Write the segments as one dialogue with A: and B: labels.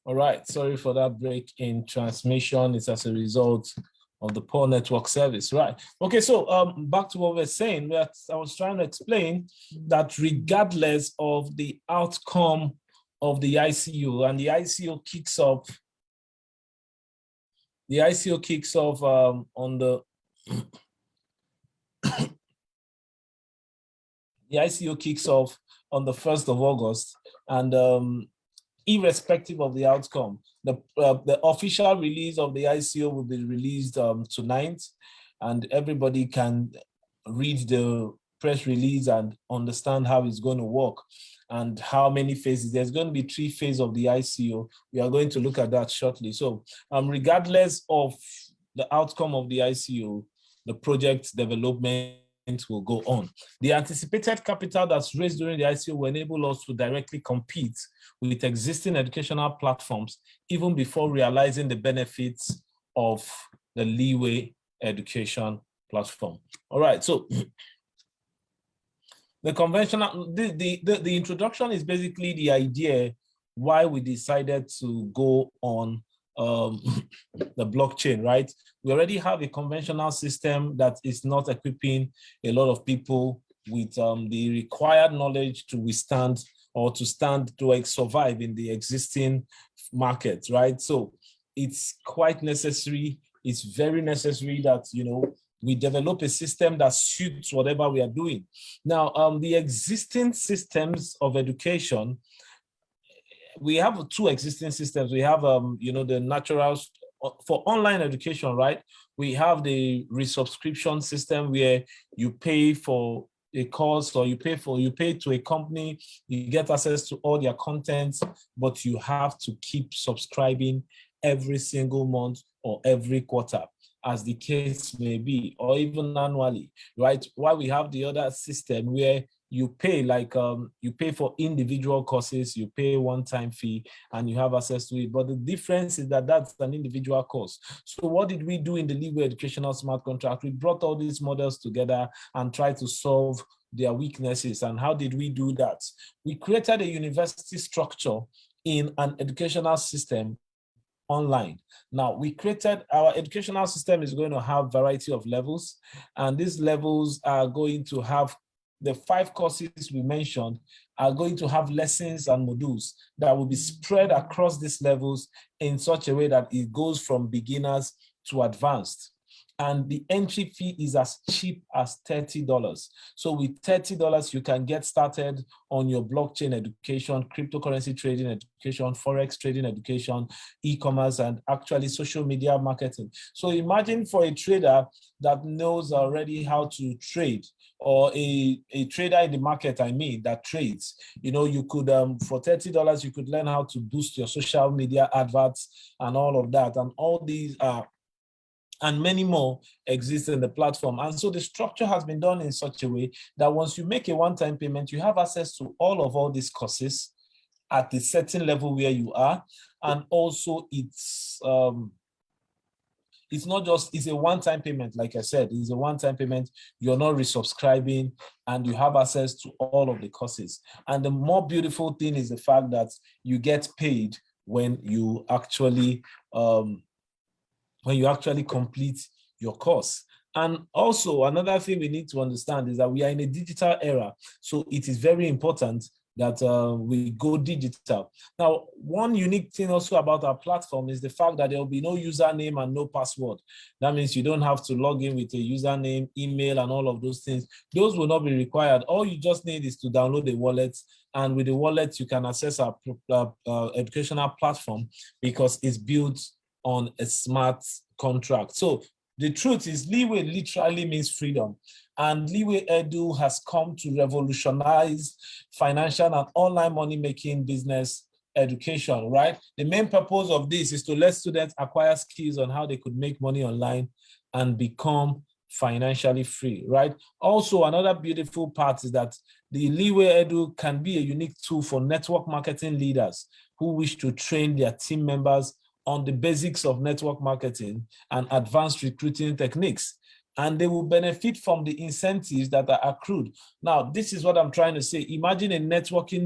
A: All right, sorry for that break in transmission. It's as a result of the poor network service, right? Okay, so back to what we're saying. That I was trying to explain that regardless of the outcome of the ICO, and the ICO kicks off. The ICO kicks off on the. The ICO kicks off on the 1st of August, and irrespective of the outcome, the official release of the ICO will be released tonight, and everybody can read the press release and understand how it's going to work and how many phases. There's going to be 3 phases of the ICO. We are going to look at that shortly. So regardless of the outcome of the ICO, the project development will go on. The anticipated capital that's raised during the ICO will enable us to directly compete with existing educational platforms, even before realizing the benefits of the Leeway education platform. All right, so the conventional, the introduction is basically the idea why we decided to go on the blockchain, right? We already have a conventional system that is not equipping a lot of people with the required knowledge to withstand or to stand to survive in the existing market, right? So it's quite necessary. It's very necessary that, you know, we develop a system that suits whatever we are doing. Now, the existing systems of education, we have 2 existing systems. We have, you know, the natural, for online education, right? We have the resubscription system where you pay for a course, or you pay to a company, you get access to all their content, but you have to keep subscribing every single month or every quarter, as the case may be, or even annually, right? While we have the other system where you pay, like you pay for individual courses, you pay one-time fee, and you have access to it. But the difference is that that's an individual course. So what did we do in the Leeway Educational Smart Contract? We brought all these models together and tried to solve their weaknesses. And how did we do that? We created a university structure in an educational system online. Now, we created, our educational system is going to have a variety of levels, and these levels are going to have the 5 courses we mentioned are going to have lessons and modules that will be spread across these levels in such a way that it goes from beginners to advanced. And the entry fee is as cheap as $30. So with $30, you can get started on your blockchain education, cryptocurrency trading education, forex trading education, e-commerce, and actually social media marketing. So imagine for a trader that knows already how to trade, or a trader in the market, I mean, that trades, you know, you could, for $30, you could learn how to boost your social media adverts and all of that. And all these are, and many more exist in the platform. And so the structure has been done in such a way that once you make a one-time payment, you have access to all these courses at a certain level where you are. And also it's not just, it's a one-time payment. Like I said, it's a one-time payment. You're not resubscribing, and you have access to all of the courses. And the more beautiful thing is the fact that you get paid when you actually complete your course. And also another thing we need to understand is that we are in a digital era. So it is very important that we go digital. Now, one unique thing also about our platform is the fact that there will be no username and no password. That means you don't have to log in with a username, email, and all of those things. Those will not be required. All you just need is to download the wallet, and with the wallet, you can access our educational platform because it's built on a smart contract. So the truth is, Leeway literally means freedom. And Leeway Edu has come to revolutionize financial and online money-making business education, right? The main purpose of this is to let students acquire skills on how they could make money online and become financially free, right? Also, another beautiful part is that the Leeway Edu can be a unique tool for network marketing leaders who wish to train their team members on the basics of network marketing and advanced recruiting techniques. and they will benefit from the incentives that are accrued. Now, this is what I'm trying to say. Imagine a networking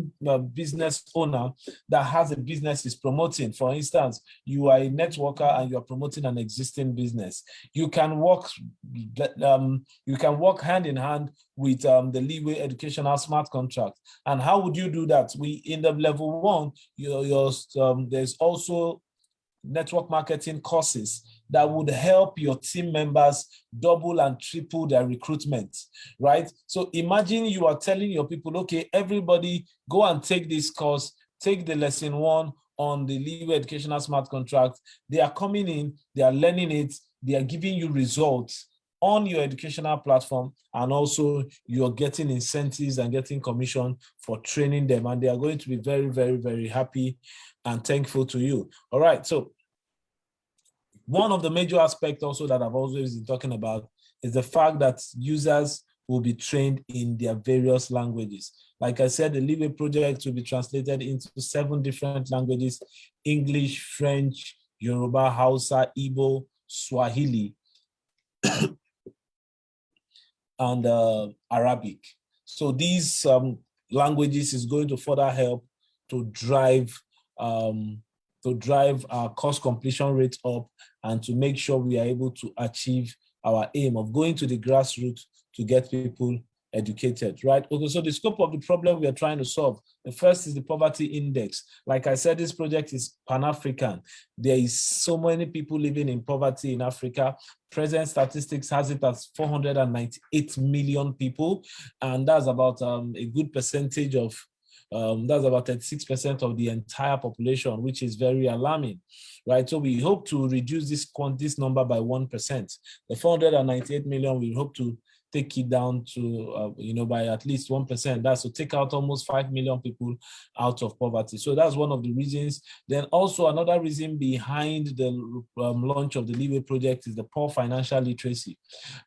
A: business owner that has a business he's promoting. For instance, you are a networker and you are promoting an existing business. You can work hand in hand with the Leeway Educational Smart Contract. And how would you do that? In the level 1, there's also network marketing courses that would help your team members double and triple their recruitment, right? So imagine you are telling your people, okay, everybody go and take this course, take the lesson 1 on the Leeway Educational Smart Contract. They are coming in, they are learning it, they are giving you results on your educational platform, and also you're getting incentives and getting commission for training them, and they are going to be very, very, very happy and thankful to you. All right, so one of the major aspects also that I've always been talking about is the fact that users will be trained in their various languages. Like I said, the Leeway project will be translated into 7 different languages: English, French, Yoruba, Hausa, Igbo, Swahili, and Arabic. So these languages is going to further help to drive our course completion rate up, and to make sure we are able to achieve our aim of going to the grassroots to get people educated, right? Okay, so the scope of the problem we are trying to solve. The first is the poverty index. Like I said, this project is Pan-African. There is so many people living in poverty in Africa. Present statistics has it as 498 million people, and that's about a good percentage of that's about 36% of the entire population, which is very alarming, right? So we hope to reduce this number by 1%. The 498 million, we hope to take it down to, by at least 1%. That's to take out almost 5 million people out of poverty. So that's one of the reasons. Then also another reason behind the launch of the Leeway project is the poor financial literacy.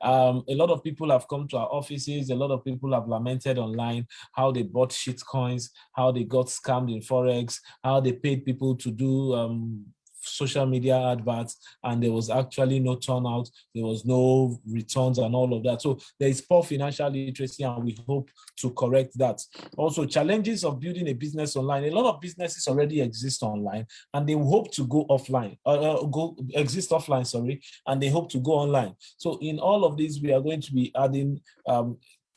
A: A lot of people have come to our offices. A lot of people have lamented online how they bought shit coins, how they got scammed in Forex, how they paid people to do social media adverts, and there was actually no turnout, there was no returns and all of that. So there is poor financial literacy, and we hope to correct that. Also, challenges of building a business online. A lot of businesses already exist online, and they hope to go offline, exist offline, sorry, and they hope to go online. So in all of these, we are going to be adding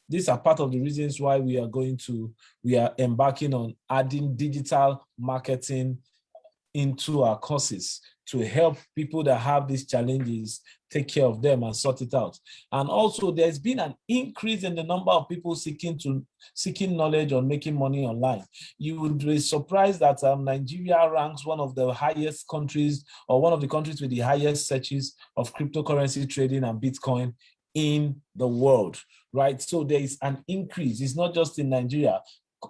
A: these are part of the reasons why we are embarking on adding digital marketing into our courses to help people that have these challenges take care of them and sort it out. And also, there's been an increase in the number of people seeking knowledge on making money online. You would be surprised that Nigeria ranks one of the highest countries, or one of the countries with the highest searches of cryptocurrency trading and Bitcoin in the world, right? So there is an increase. It's not just in Nigeria.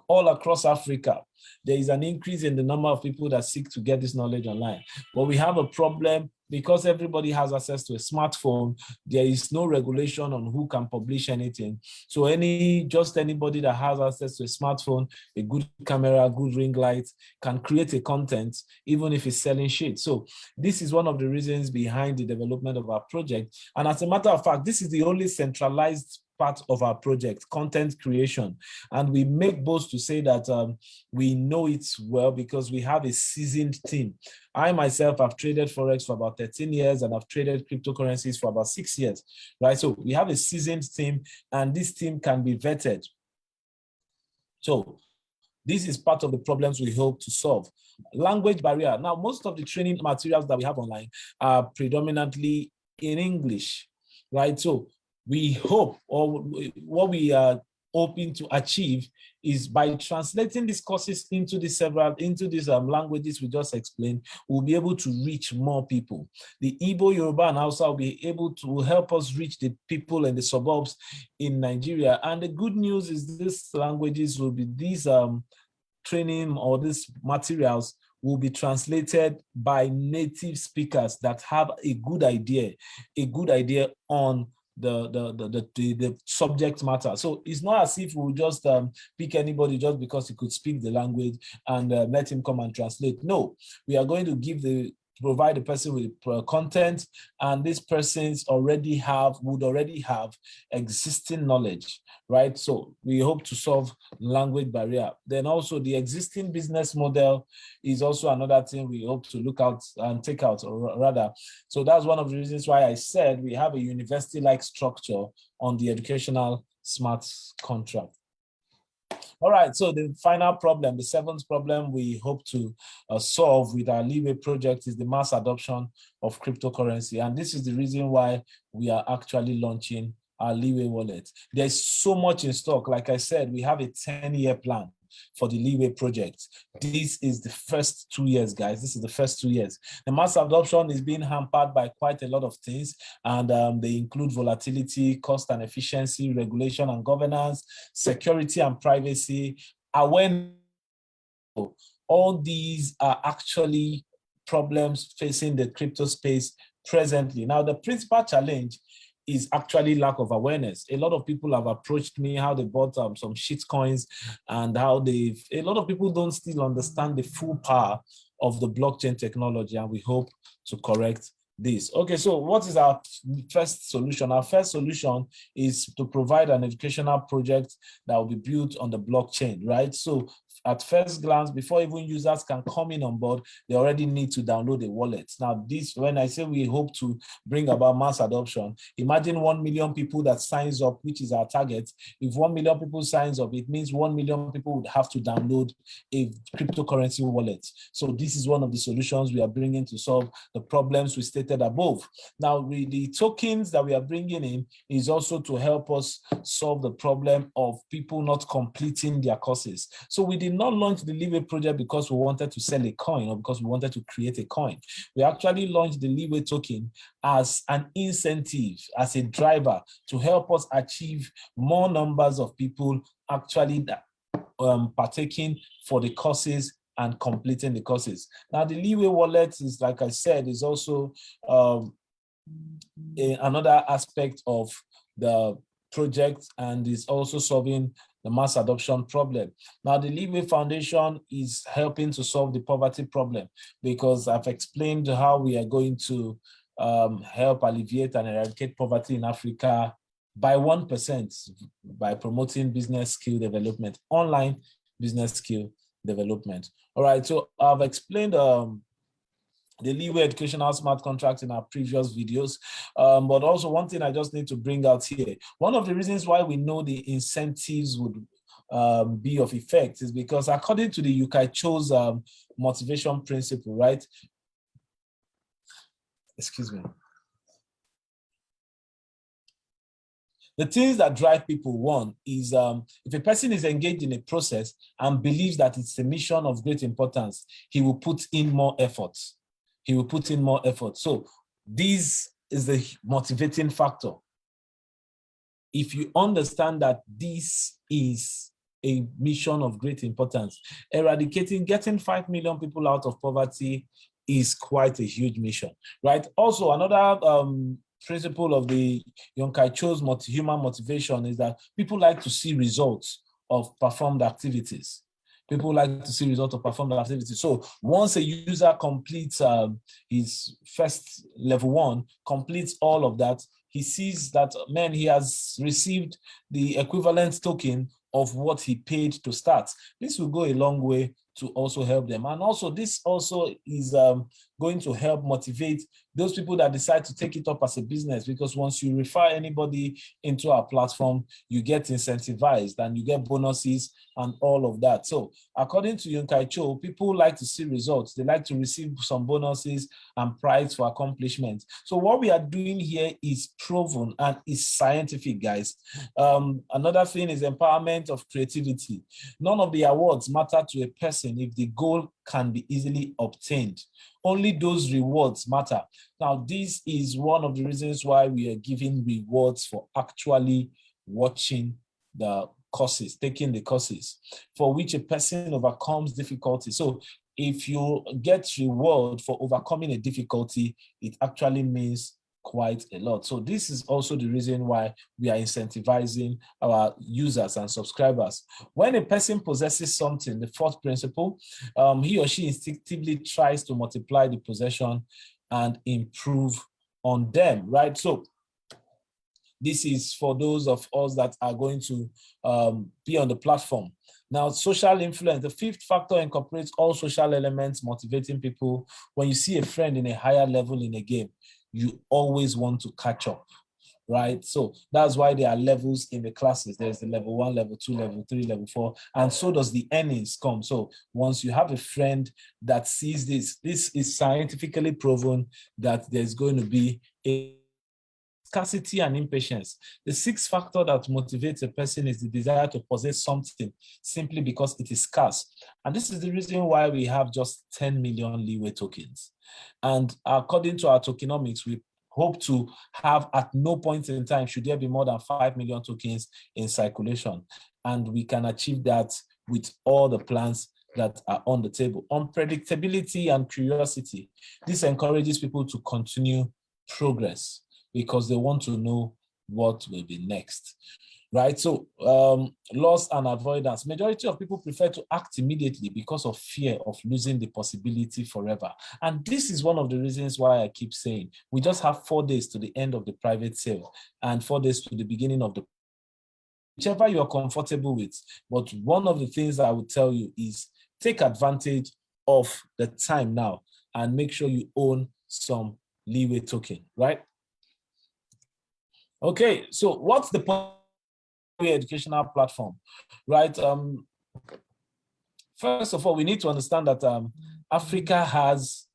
A: All across Africa, there is an increase in the number of people that seek to get this knowledge online. But we have a problem because everybody has access to a smartphone. There is no regulation on who can publish anything. So anybody that has access to a smartphone, a good camera, good ring light, can create a content, even if it's selling shit. So this is one of the reasons behind the development of our project. And as a matter of fact, this is the only centralized part of our project, content creation. And we make boast to say that we know it well because we have a seasoned team. I myself have traded Forex for about 13 years and I've traded cryptocurrencies for about 6 years, right? So we have a seasoned team, and this team can be vetted. So this is part of the problems we hope to solve. Language barrier. Now, most of the training materials that we have online are predominantly in English, right? So we hope, or what we are hoping to achieve, is by translating these courses into these languages we just explained, we'll be able to reach more people. The Igbo, Yoruba, and Hausa will help us reach the people in the suburbs in Nigeria. And the good news is these training or these materials will be translated by native speakers that have a good idea on the subject matter. So it's not as if we'll just pick anybody just because he could speak the language and let him come and translate. No, we are going to give the provide the person with content, and these persons would already have existing knowledge, right? So we hope to solve language barrier. Then also the existing business model is also another thing we hope to look out and take out, or rather. So that's one of the reasons why I said we have a university-like structure on the educational smart contract. All right, so the final problem, the seventh problem we hope to solve with our Leeway project is the mass adoption of cryptocurrency. And this is the reason why we are actually launching our Leeway wallet. There's so much in stock. Like I said, we have a 10-year plan for the Leeway project. This is the first 2 years, guys. This is the first 2 years. The mass adoption is being hampered by quite a lot of things, and they include volatility, cost and efficiency, regulation and governance, security and privacy, awareness. All these are actually problems facing the crypto space presently. Now, the principal challenge is actually lack of awareness. A lot of people have approached me how they bought some shit coins, and how a lot of people don't still understand the full power of the blockchain technology, and we hope to correct this. Okay, so what is our first solution? Our first solution is to provide an educational project that will be built on the blockchain, right? So at first glance, before even users can come in on board, they already need to download a wallet. Now, this, when I say we hope to bring about mass adoption, imagine 1 million people that signs up, which is our target. If 1 million people signs up, it means 1 million people would have to download a cryptocurrency wallet. So this is one of the solutions we are bringing to solve the problems we stated above. Now, the tokens that we are bringing in is also to help us solve the problem of people not completing their courses. So we did not launch the Leeway project because we wanted to sell a coin or because we wanted to create a coin. We actually launched the Leeway token as an incentive, as a driver to help us achieve more numbers of people actually partaking for the courses and completing the courses. Now, the Leeway wallet is, like I said, is also another aspect of the project, and is also solving the mass adoption problem. Now, the Leeway Foundation is helping to solve the poverty problem, because I've explained how we are going to help alleviate and eradicate poverty in Africa by 1% by promoting business skill development, online business skill development. All right, so I've explained the Leeway educational smart contract in our previous videos. But also one thing I just need to bring out here, one of the reasons why we know the incentives would be of effect is because according to the Cho's motivation principle, right? Excuse me. The things that drive people, one, is if a person is engaged in a process and believes that it's a mission of great importance, he will put in more effort. He will put in more effort. So this is the motivating factor. If you understand that this is a mission of great importance, getting 5 million people out of poverty is quite a huge mission, right? Also, another principle of the Cho's human motivation is that people like to see results of performed activities. People like to see results of performed activities. So once a user completes his first level 1, completes all of that, he sees that, man, he has received the equivalent token of what he paid to start. This will go a long way to also help them. And also, this also is going to help motivate those people that decide to take it up as a business, because once you refer anybody into our platform, you get incentivized and you get bonuses and all of that. So according to Cho, people like to see results. They like to receive some bonuses and prize for accomplishments. So what we are doing here is proven and is scientific, guys. Another thing is empowerment of creativity. None of the awards matter to a person if the goal can be easily obtained. Only those rewards matter. Now, this is one of the reasons why we are giving rewards for actually watching the courses, taking the courses, for which a person overcomes difficulty. So if you get reward for overcoming a difficulty, it actually means quite a lot. So this is also the reason why we are incentivizing our users and subscribers. When a person possesses something, the fourth principle, he or she instinctively tries to multiply the possession and improve on them, right? So this is for those of us that are going to be on the platform. Now, social influence, the fifth factor incorporates all social elements motivating people. When you see a friend in a higher level in a game, you always want to catch up, right? So that's why there are levels in the classes. There's the level 1, level 2, level 3, level 4, and so does the earnings come. So once you have a friend that sees this is scientifically proven that there's going to be a scarcity and impatience. The sixth factor that motivates a person is the desire to possess something simply because it is scarce. And this is the reason why we have just 10 million Leeway tokens. And according to our tokenomics, we hope to have at no point in time should there be more than 5 million tokens in circulation. And we can achieve that with all the plans that are on the table. Unpredictability and curiosity. This encourages people to continue progress because they want to know what will be next, right? So loss and avoidance. Majority of people prefer to act immediately because of fear of losing the possibility forever. And this is one of the reasons why I keep saying, we just have 4 days to the end of the private sale and 4 days to the beginning of the, whichever you're comfortable with. But one of the things I would tell you is take advantage of the time now and make sure you own some Leeway token, right? Okay, so what's the Leeway educational platform, right? First of all, we need to understand that Africa has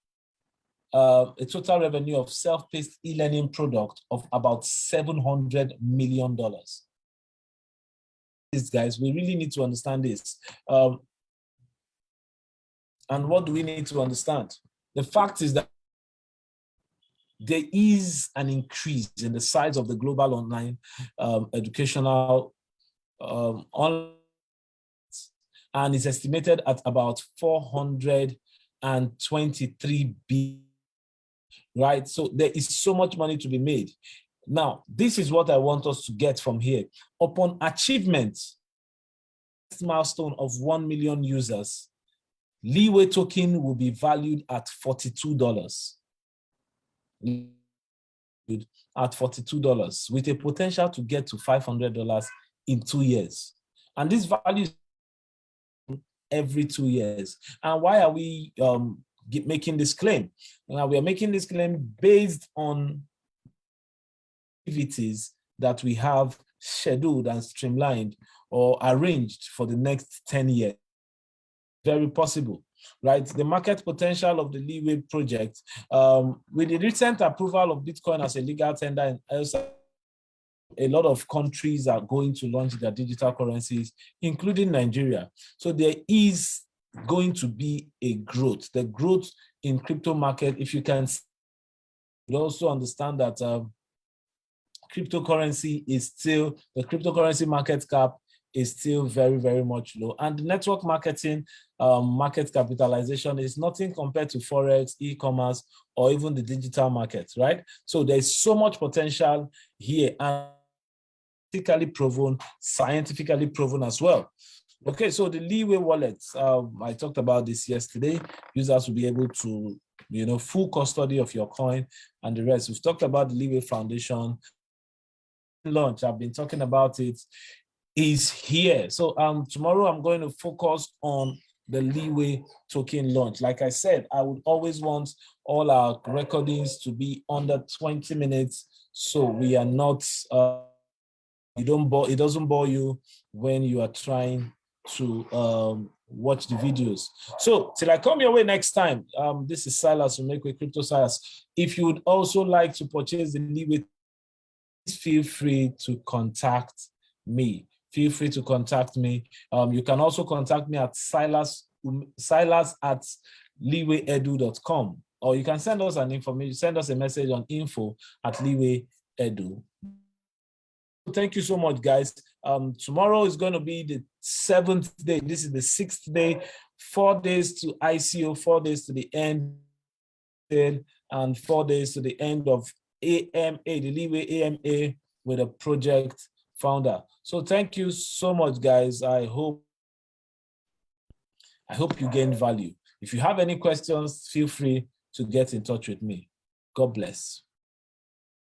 A: a total revenue of self-paced e-learning product of about $700 million. These guys, we really need to understand this. And what do we need to understand? The fact is that there is an increase in the size of the global online educational online, and is estimated at about 423 billion, right? So there is so much money to be made. Now, this is what I want us to get from here. Upon achievement, milestone of 1 million users, Leeway token will be valued at $42. At $42 with a potential to get to $500 in 2 years. And this value is every 2 years. And why are we making this claim? Now, we are making this claim based on activities that we have scheduled and streamlined or arranged for the next 10 years. Very possible, right? The market potential of the Leeway project, with the recent approval of Bitcoin as a legal tender in El Salvador, a lot of countries are going to launch their digital currencies, including Nigeria. So there is going to be a growth. The growth in crypto market, if you can also understand that cryptocurrency is still, the cryptocurrency market cap is still very, very much low. And the network marketing market capitalization is nothing compared to Forex, e-commerce, or even the digital market, right? So there's so much potential here and scientifically proven as well. Okay, so the Leeway Wallets, I talked about this yesterday. Users will be able to, full custody of your coin and the rest. We've talked about the Leeway Foundation launch. I've been talking about it. Is here. So tomorrow I'm going to focus on the Leeway token launch. Like I said, I would always want all our recordings to be under 20 minutes, so we are not, it doesn't bore you when you are trying to watch the videos. So till I come your way next time, this is Silas from Make Way Crypto Silas. If you would also like to purchase the Leeway, please feel free to contact me. Feel free to contact me. You can also contact me at silas@leewayedu.com, or you can send us a message on info@leewayedu. Thank you so much, guys. Tomorrow is going to be the 7th day. This is the 6th day. 4 days to ICO, 4 days to the end, and 4 days to the end of AMA, the Leeway AMA with a project founder. So thank you so much, guys. I hope you gained value. If you have any questions, feel free to get in touch with me. God bless.